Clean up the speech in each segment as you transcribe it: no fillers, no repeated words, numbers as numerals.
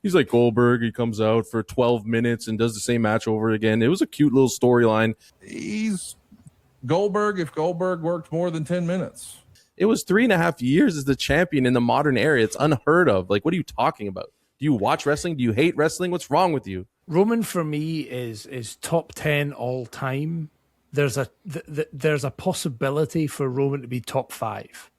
He's like Goldberg. He comes out for 12 minutes and does the same match over again. It was a cute little storyline. He's Goldberg if Goldberg worked more than 10 minutes. It was 3.5 years as the champion in the modern era. It's unheard of. Like, what are you talking about? Do you watch wrestling? Do you hate wrestling? What's wrong with you? Roman for me is top 10 all time. There's a possibility for Roman to be top 5.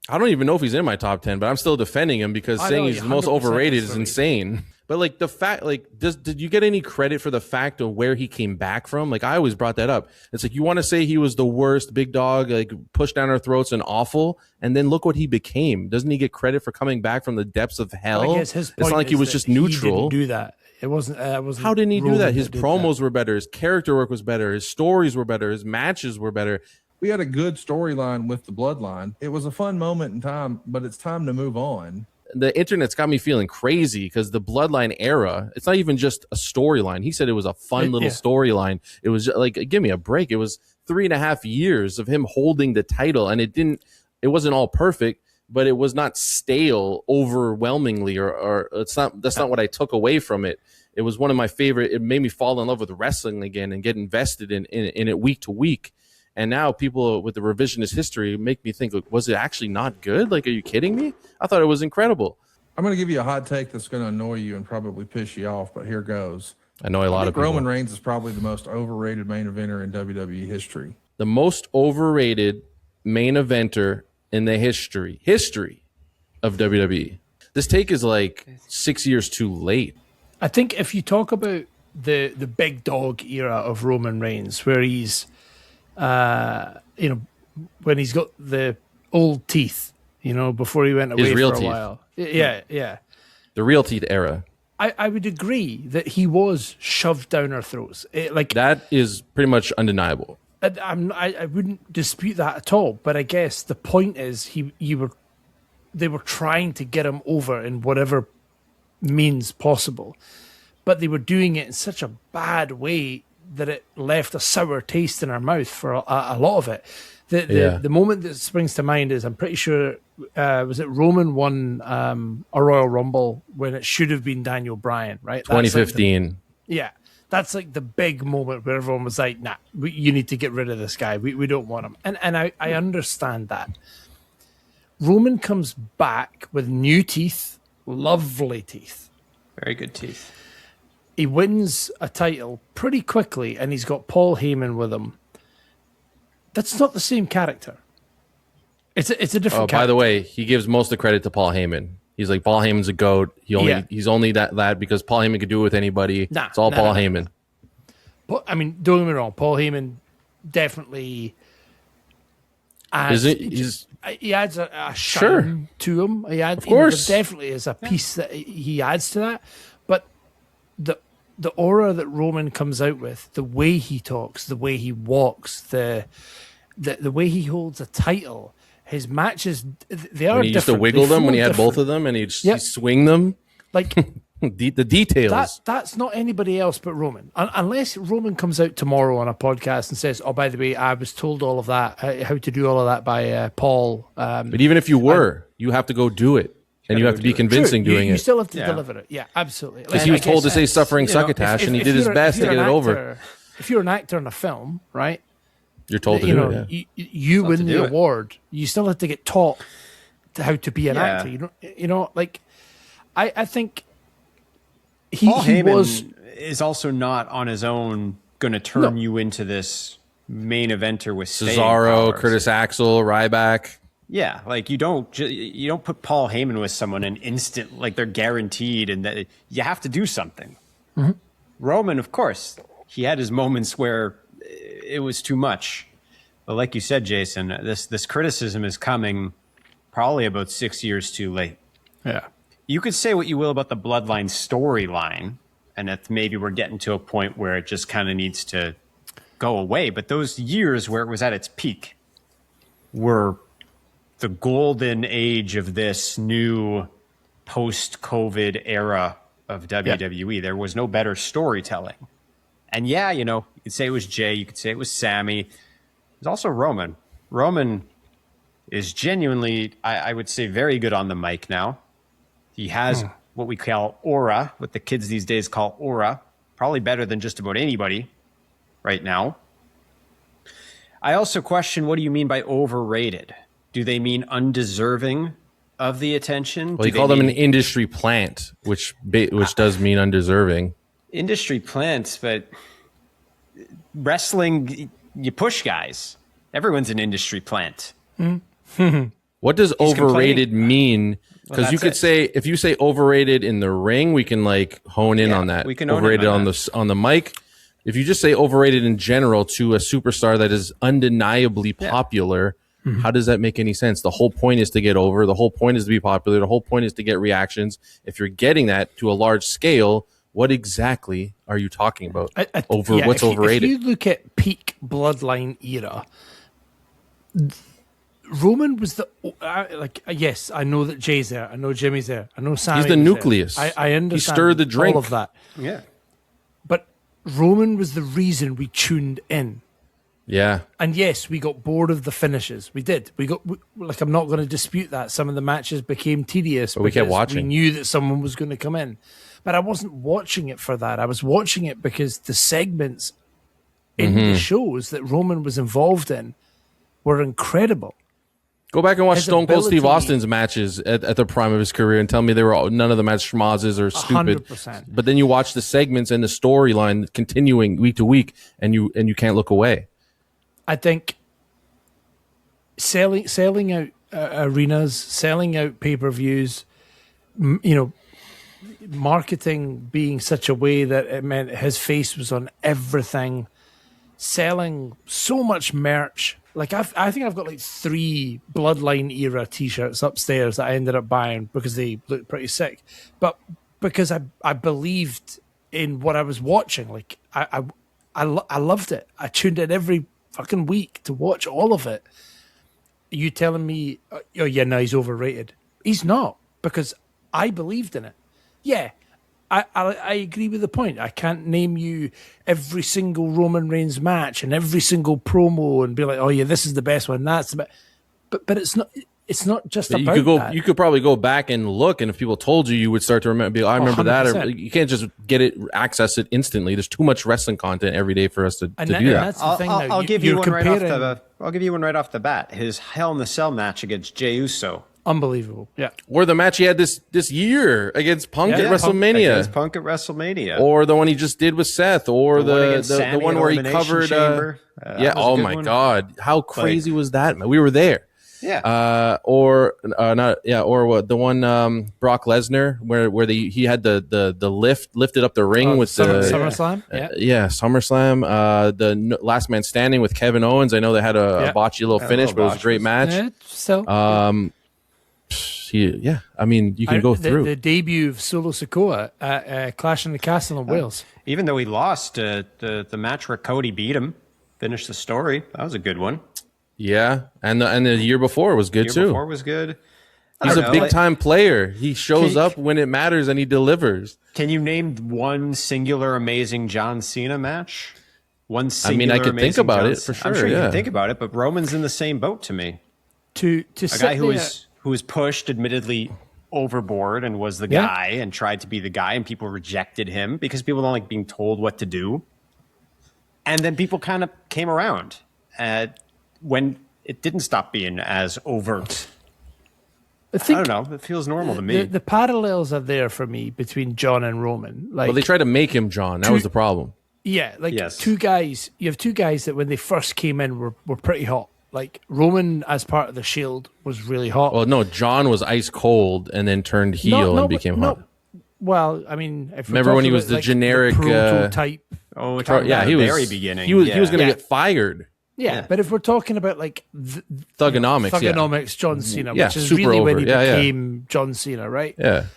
I don't even know if he's in my top 10, but I'm still defending him because saying he's the most overrated is insane. But like the fact, like, did you get any credit for the fact of where he came back from? Like, I always brought that up. It's like, you want to say he was the worst big dog, like pushed down our throats and awful, and then look what he became. Doesn't he get credit for coming back from the depths of hell? Well, I guess his point it's not like he was just neutral. He didn't do that. It wasn't. How didn't he do that? His promos were better. His character work was better. His stories were better. His matches were better. We had a good storyline with the bloodline. It was a fun moment in time, but it's time to move on. The internet's got me feeling crazy because the bloodline era, it's not even just a storyline. He said it was a fun little storyline. It was like, give me a break. It was 3.5 years of him holding the title, and it wasn't all perfect, but it was not stale overwhelmingly, or that's not what I took away from it. It was one of my favorite. It made me fall in love with wrestling again and get invested in it week to week. And now people with the revisionist history make me think, like, was it actually not good? Like, are you kidding me? I thought it was incredible. I'm going to give you a hot take that's going to annoy you and probably piss you off, but here goes. I know a lot of people. Roman Reigns is probably the most overrated main eventer in WWE history. The most overrated main eventer in the history of WWE. This take is like 6 years too late. I think if you talk about the big dog era of Roman Reigns, where he's when he's got the old teeth, before he went away for a while. Yeah. The real teeth era. I would agree that he was shoved down our throats. That is pretty much undeniable. I wouldn't dispute that at all. But I guess the point is they were trying to get him over in whatever means possible, but they were doing it in such a bad way that it left a sour taste in our mouth for a lot of it. The moment that springs to mind is, I'm pretty sure, was it Roman won a Royal Rumble when it should have been Daniel Bryan, right? 2015. That's like the big moment where everyone was like, nah, you need to get rid of this guy. We don't want him. And I understand that. Roman comes back with new teeth, lovely teeth. Very good teeth. He wins a title pretty quickly, and he's got Paul Heyman with him. That's not the same character. It's a different character. By the way, he gives most of the credit to Paul Heyman. He's like, Paul Heyman's a GOAT. He's only that because Paul Heyman could do it with anybody. It's all Paul Heyman. But, I mean, don't get me wrong. Paul Heyman definitely adds, he adds a shine to him. Of course. There definitely is a piece that he adds to that. But the aura that Roman comes out with, the way he talks, the way he walks, the way he holds a title, his matches, they are different. He used to wiggle them when he had both of them, and he'd swing them. Like the details. That's not anybody else but Roman. Unless Roman comes out tomorrow on a podcast and says, oh, by the way, I was told all of that, how to do all of that by Paul. But even if you were, you have to go do it. And you have to be convincing doing it. You still have to deliver it. Yeah, absolutely. Because he was told to say suffering succotash, and he did his best to get it over. If you're an actor in a film, right? You're told to do it. You win the award. You still have to get taught how to be an actor. I think Paul Heyman is also not on his own going to turn you into this main eventer with Cesaro, Curtis Axel, Ryback. Yeah, like you don't put Paul Heyman with someone and instant, like they're guaranteed, and that you have to do something. Mm-hmm. Roman, of course, he had his moments where it was too much. But like you said, Jason, this criticism is coming probably about 6 years too late. Yeah. You could say what you will about the Bloodline storyline, and that maybe we're getting to a point where it just kind of needs to go away. But those years where it was at its peak were the golden age of this new post-COVID era of WWE. There was no better storytelling. And you could say it was Jay, you could say it was Sammy. There's also Roman. Roman is genuinely, I would say, very good on the mic now. He has what we call aura, what the kids these days call aura. Probably better than just about anybody right now. I also question, what do you mean by overrated? Do they mean undeserving of the attention? Well, you call them an industry plant, which does mean undeserving. Industry plants, but wrestling, you push guys. Everyone's an industry plant. What does overrated mean? Because you could it. say, if you say overrated in the ring, we can like hone in on that. We can overrated on the mic. If you just say overrated in general to a superstar that is undeniably popular, how does that make any sense? The whole point is to get over. The whole point is to be popular. The whole point is to get reactions. If you're getting that to a large scale, what exactly are you talking about? What's overrated? If you look at peak Bloodline era, Roman was the yes, I know that Jay's there. I know Jimmy's there. I know Sammy. He's the nucleus. I understand. He stirred the drink. All of that. Yeah. But Roman was the reason we tuned in. Yeah. And yes, we got bored of the finishes. We did. I'm not going to dispute that. Some of the matches became tedious. But we kept watching. We knew that someone was going to come in. But I wasn't watching it for that. I was watching it because the segments in the shows that Roman was involved in were incredible. Go back and watch Stone Cold Steve Austin's matches at the prime of his career and tell me none of the match schmozzes or stupid. 100%. But then you watch the segments and the storyline continuing week to week, and you can't look away. I think selling out arenas, selling out pay-per-views, marketing being such a way that it meant his face was on everything, selling so much merch. Like I think I've got like 3 Bloodline era T-shirts upstairs that I ended up buying because they looked pretty sick, but because I believed in what I was watching. Like I loved it. I tuned in every fucking week to watch all of it. Are you telling me, oh yeah, no, he's overrated? He's not, because I believed in it. Yeah, I agree with the point. I can't name you every single Roman Reigns match and every single promo and be like, oh yeah, this is the best one. That's the best. But it's not. It's not just but about that. You could probably go back and look, and if people told you, you would start to remember. I remember 100%. that. Or you can't just access it instantly. There's too much wressling content every day for us to do that. That's the thing. I'll give you one right off the. I'll give you one right off the bat. His Hell in the Cell match against Jey Uso. Unbelievable. Yeah. Or the match he had this year against Punk at WrestleMania. Against Punk at WrestleMania. Or the one he just did with Seth. Or the one where he covered. Oh my God. How crazy was that, man? We were there. Yeah. Or what the one Brock Lesnar where he had the lifted up the ring with SummerSlam. SummerSlam. The Last Man Standing with Kevin Owens. I know they had a botchy little finish, but it was a great match. I mean, you can go through the debut of Solo Sikoa at Clash in the Castle in Wales. Even though he lost the match where Cody beat him, finished the story. That was a good one. Yeah, and the year before was good too. The year before was good. He's a big time player. He shows up when it matters and he delivers. Can you name one singular amazing John Cena match? I could think about it for sure. I'm sure you can think about it, but Roman's in the same boat to me. To a guy who was pushed, admittedly overboard, and was the guy and tried to be the guy, and people rejected him because people don't like being told what to do. And then people kind of came around when it didn't stop being as overt. I don't know. It feels normal to me. The parallels are there for me between John and Roman. Like, well, they tried to make him John. That was the problem. Yeah, two guys. You have two guys that when they first came in were pretty hot. Like Roman as part of the Shield was really hot. Well, no, John was ice cold and then turned heel and became hot. Well, I mean, remember when he was the generic prototype? He was very beginning. He was going to get fired. Yeah, but if we're talking about like Thugonomics, John Cena, which is really when he became John Cena, right? Yeah.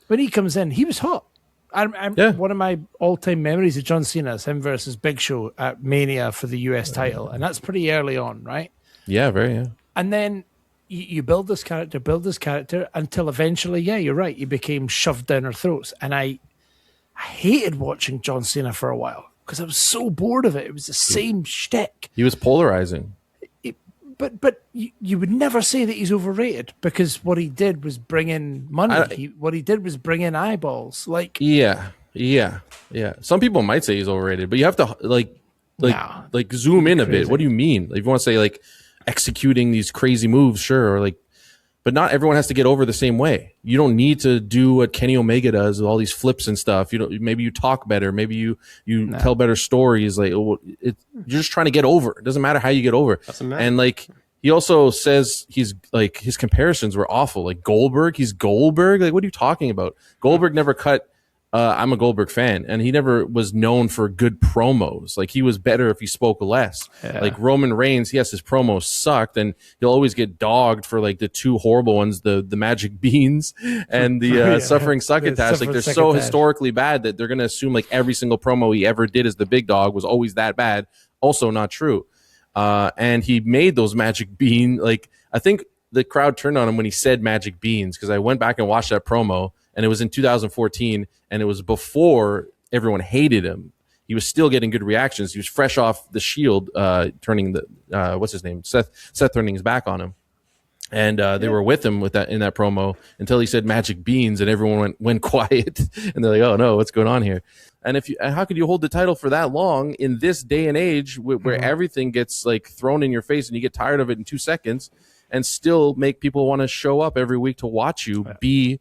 When he comes in, he was hot. One of my all-time memories of John Cena is him versus Big Show at Mania for the US title, and that's pretty early on, right? Yeah, very. And then you build this character until eventually, you're right, he became shoved down our throats, and I hated watching John Cena for a while because I was so bored of it. It was the same shtick. He was polarizing. but you would never say that he's overrated because what he did was bring in money. What he did was bring in eyeballs. Like yeah. Some people might say he's overrated, but you have to like zoom in a bit. What do you mean? Like, if you want to say like executing these crazy moves, sure, or like, but not everyone has to get over the same way. You don't need to do what Kenny Omega does with all these flips and stuff. Maybe you talk better. Maybe you tell better stories. Like you're just trying to get over. It doesn't matter how you get over. Doesn't matter. And like he also says he's like his comparisons were awful. Like Goldberg, he's Goldberg. Like what are you talking about? Goldberg never cut. I'm a Goldberg fan, and he never was known for good promos. Like he was better if he spoke less. Yeah. Like Roman Reigns, yes, his promos sucked, and he'll always get dogged for like the two horrible ones, the magic beans and the suffering succotash. Like they're so historically bad that they're gonna assume like every single promo he ever did as the big dog was always that bad. Also not true. And he made those magic bean. Like I think the crowd turned on him when he said magic beans because I went back and watched that promo. And it was in 2014, and it was before everyone hated him. He was still getting good reactions. He was fresh off the Shield, turning the what's his name, Seth turning his back on him, and they were with him with that in that promo until he said magic beans, and everyone went quiet, and they're like, oh no, what's going on here? And how could you hold the title for that long in this day and age where everything gets like thrown in your face and you get tired of it in 2 seconds, and still make people want to show up every week to watch you be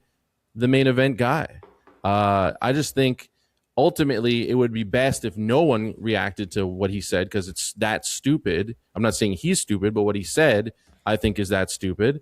the main event guy? I just think ultimately it would be best if no one reacted to what he said because it's that stupid. I'm not saying he's stupid, but what he said I think is that stupid.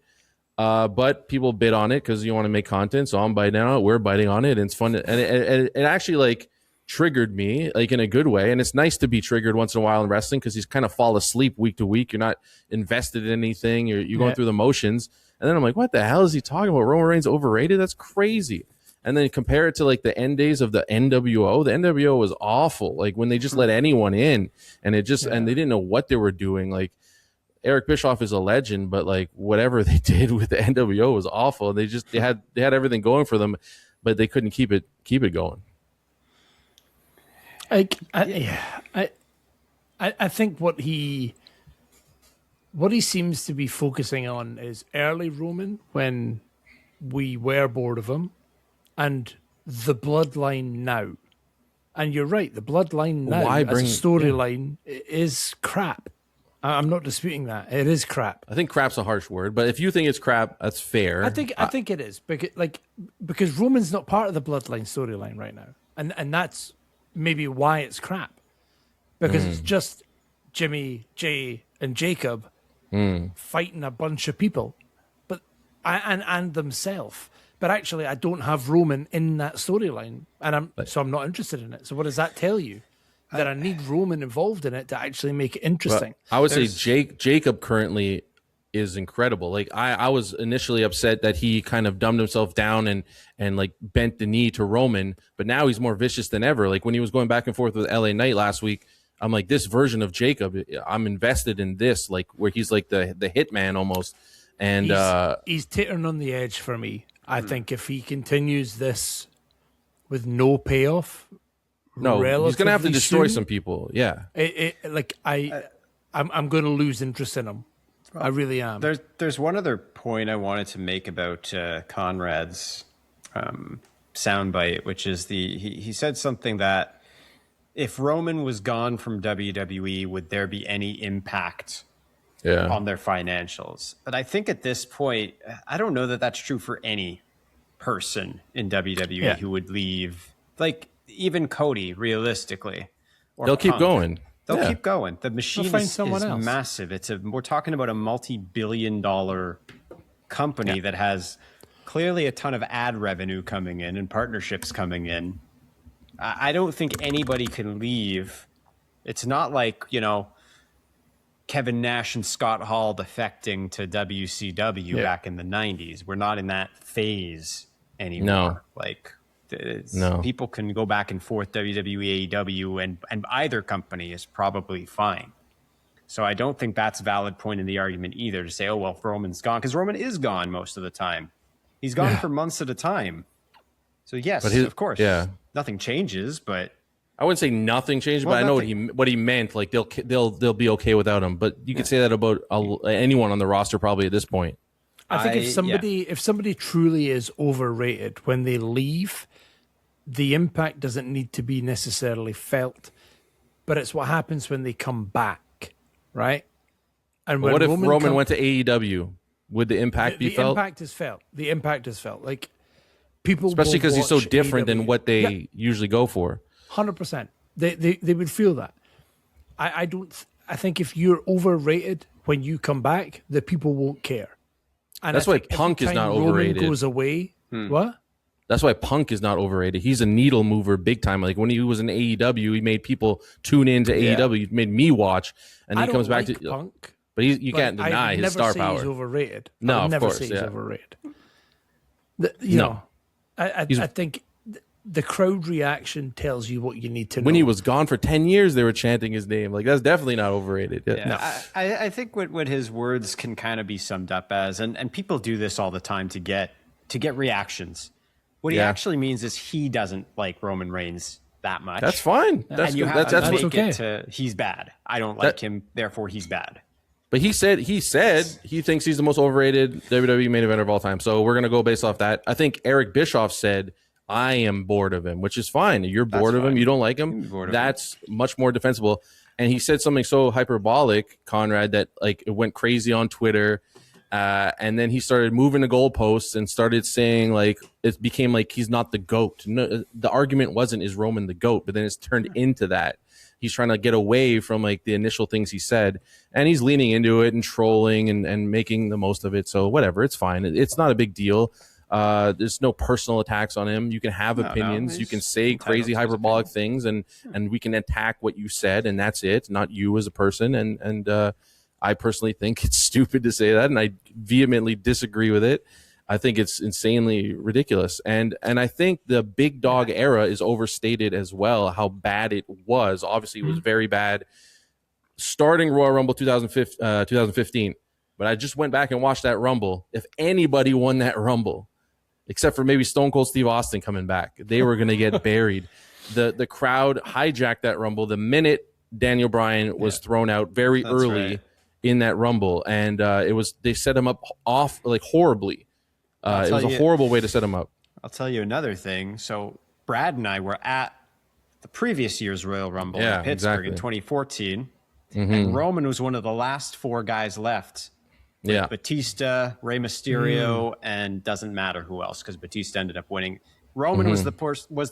But people bid on it because you want to make content, so I'm biting on it. We're biting on it, and it's fun. And it actually like triggered me like in a good way. And it's nice to be triggered once in a while in wrestling because you kind of fall asleep week to week. You're not invested in anything. You're going through the motions. And then I'm like, what the hell is he talking about? Roman Reigns overrated? That's crazy. And then compare it to like the end days of the NWO. The NWO was awful. Like when they just let anyone in and it just, and they didn't know what they were doing. Like Eric Bischoff is a legend, but like whatever they did with the NWO was awful. They had everything going for them, but they couldn't keep it going. I think what he seems to be focusing on is early Roman when we were bored of him, and the bloodline now. And you're right, the bloodline now as a storyline is crap. I'm not disputing that. It is crap. I think crap's a harsh word, but if you think it's crap, that's fair. I think it is because Roman's not part of the bloodline storyline right now, and that's maybe why it's crap, because it's just Jimmy, Jay, and Jacob fighting a bunch of people, but and themselves. But actually, I don't have Roman in that storyline, and I'm not interested in it. So what does that tell you? That I need Roman involved in it to actually make it interesting. I would say Jacob currently is incredible. Like I was initially upset that he kind of dumbed himself down and like bent the knee to Roman, but now he's more vicious than ever. Like when he was going back and forth with LA Knight last week, I'm like, this version of Jacob, I'm invested in this, like where he's like the hitman almost. And he's teetering on the edge for me. I think if he continues this with no payoff, no, he's going to have to destroy some people. Yeah. I'm going to lose interest in him. I really am. There's one other point I wanted to make about Conrad's soundbite, which is he said something that if Roman was gone from WWE, would there be any impact on their financials? But I think at this point, I don't know that that's true for any person in WWE who would leave. Like, even Cody, realistically. They'll keep going. They'll keep going. The machine is massive. We're talking about a multi-billion-dollar company that has clearly a ton of ad revenue coming in and partnerships coming in. I don't think anybody can leave. It's not like, Kevin Nash and Scott Hall defecting to WCW back in the 90s. We're not in that phase anymore. No. People can go back and forth, WWE, AEW, and either company is probably fine. So I don't think that's a valid point in the argument either to say, oh, well, if Roman's gone, because Roman is gone most of the time. He's gone for months at a time. So yes, of course, nothing changes, but I wouldn't say nothing changed, but I know what he meant. Like they'll be okay without him. But you could say that about anyone on the roster probably at this point. I think if somebody truly is overrated when they leave, the impact doesn't need to be necessarily felt, but it's what happens when they come back, right? And when what if Roman went to AEW? Would the impact be felt? The impact is felt. The impact is felt. Like people, especially because he's so different than what they usually go for. 100%. They would feel that. I think if you're overrated when you come back, the people won't care. And that's why Punk is not overrated. Roman goes away. What? That's why Punk is not overrated. He's a needle mover big time. Like when he was in AEW, he made people tune into AEW. He made me watch, and he comes back to Punk. But you can't deny his star power. He's overrated. No, of course, say he's overrated. You know, I think the crowd reaction tells you what you need to know. When he was gone for 10 years, they were chanting his name. Like, that's definitely not overrated. Yeah. No. I think what his words can kind of be summed up as, and people do this all the time to get reactions. What he actually means is he doesn't like Roman Reigns that much. That's fine. That's good. That's make okay. It to, he's bad. I don't like him, therefore he's bad. But he said he thinks he's the most overrated WWE main eventer of all time. So we're going to go based off that. I think Eric Bischoff said, I am bored of him, which is fine. You're bored of him. You don't like him. That's much more defensible. And he said something so hyperbolic, Conrad, that like it went crazy on Twitter. And then he started moving the goalposts and started saying like it became like he's not the GOAT. No, the argument wasn't is Roman the GOAT, but then it's turned into that. He's trying to get away from like the initial things he said, and he's leaning into it and trolling and making the most of it. So whatever, it's fine. It's not a big deal. There's no personal attacks on him. You can have opinions. You can say crazy hyperbolic things, and we can attack what you said, and that's it. Not you as a person. And I personally think it's stupid to say that, and I vehemently disagree with it. I think it's insanely ridiculous. And I think the big dog era is overstated as well, how bad it was. Obviously, it was very bad starting Royal Rumble 2015. But I just went back and watched that Rumble. If anybody won that Rumble, except for maybe Stone Cold Steve Austin coming back, they were going to get buried. The crowd hijacked that Rumble the minute Daniel Bryan was thrown out very early in that Rumble. And they set him up off like horribly. It was a horrible way to set him up. I'll tell you another thing. So Brad and I were at the previous year's Royal Rumble in Pittsburgh in 2014. And Roman was one of the last four guys left. Batista, Rey Mysterio, and doesn't matter who else because Batista ended up winning. Roman was the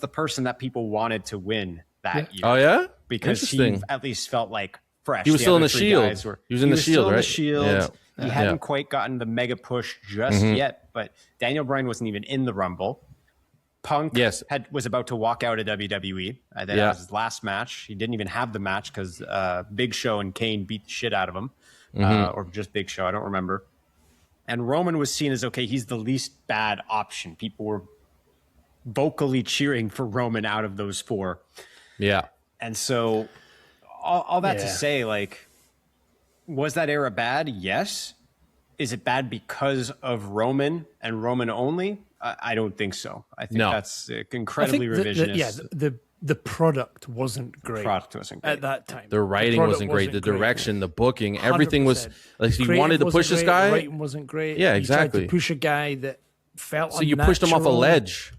person that people wanted to win that year. Oh, yeah? Because he at least felt like fresh. He was still in the Shield. He was in the Shield, right? Shield. He hadn't quite gotten the mega push just yet, but Daniel Bryan wasn't even in the Rumble. Punk was about to walk out of WWE. That was his last match. He didn't even have the match because Big Show and Kane beat the shit out of him. Or just Big Show, I don't remember. And Roman was seen as, okay, he's the least bad option. People were vocally cheering for Roman out of those four. Yeah. And so all that to say, like, was that era bad? Yes. Is it bad because of Roman and Roman only? I don't think so. I think that's incredibly revisionist. The product wasn't great. The product wasn't great at that time. The writing wasn't great. The direction, the booking, everything was like he wanted to push this guy. The writing wasn't great. Yeah, exactly. He tried to push a guy that felt so you pushed him off a ledge.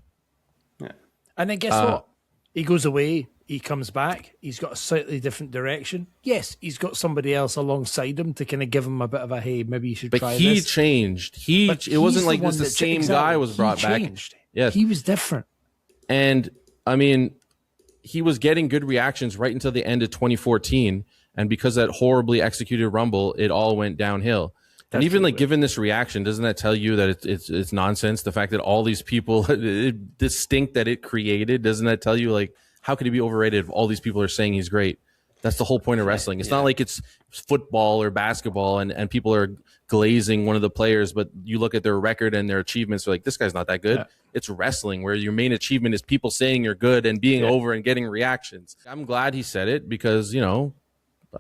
Yeah. And then guess what? He goes away. He comes back. He's got a slightly different direction. Yes, he's got somebody else alongside him to kind of give him a bit of a, hey, maybe you should try this. But he changed. It wasn't like this the same guy was brought back. Yes. He was different. And, I mean, he was getting good reactions right until the end of 2014. And because of that horribly executed Rumble, it all went downhill. And even like given this reaction, doesn't that tell you that it's nonsense? The fact that all these people, the stink that it created, doesn't that tell you like, how could he be overrated if all these people are saying he's great? That's the whole point of wrestling. It's not like it's football or basketball and people are glazing one of the players, but you look at their record and their achievements, they're like, this guy's not that good. Yeah. It's wrestling where your main achievement is people saying you're good and being over and getting reactions. I'm glad he said it because, you know,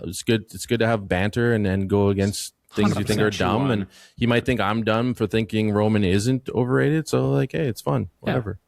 it's good. It's good to have banter and go against things you think are dumb. And he might think I'm dumb for thinking Roman isn't overrated. So like, hey, it's fun. Whatever.